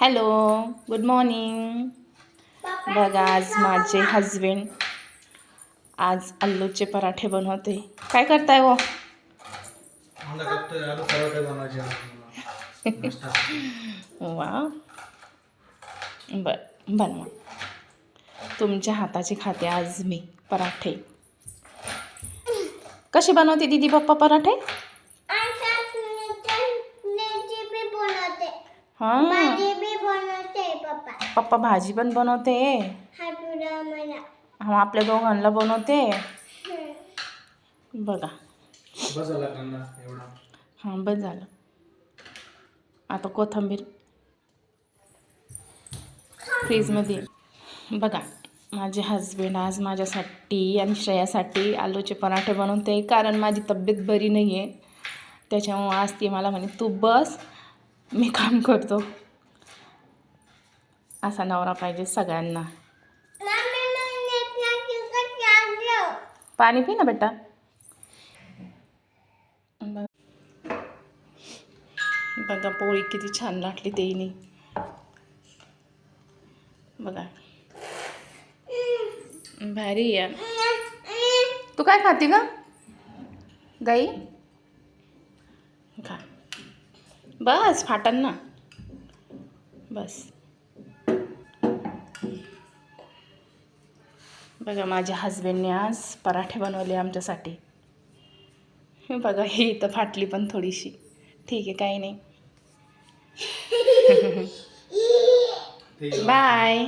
Hello, good morning. बघा आज माझे हजबंड आज आलूचे पराठे बनवते. काय करताय हो? वा, बर बनवा. तुमच्या हाताचे खाते आज मी पराठे. कसे बनवते दीदी पप्पा पराठे? हाँ, पप्पा भाजी पण बनवते. हा, आपल्या दोघांना बनवते. बघा, हां बस झालं. आता कोथिंबीर फ्रीजमध्ये. बघा, माझे हजबंड आज माझ्यासाठी आणि श्रेयासाठी आलूचे पराठे बनवते, कारण माझी तब्येत बरी नाही आहे. त्याच्यामुळे आज ती मला म्हणे तू बस, मी काम करतो. असा नवरा पाहिजे सगळ्यांना. पाणी पी ना बेटा. बघा पोळी किती छान लाटली तेनी. बघा भारी आहे. तू काय खाते का गाई? खा बस, फाटन ना. बस. बघा माझ्या हजबंडने आज पराठे बनवले आमच्यासाठी. बघा ही इथं फाटली पण थोडीशी. ठीक आहे, काही नाही. बाय.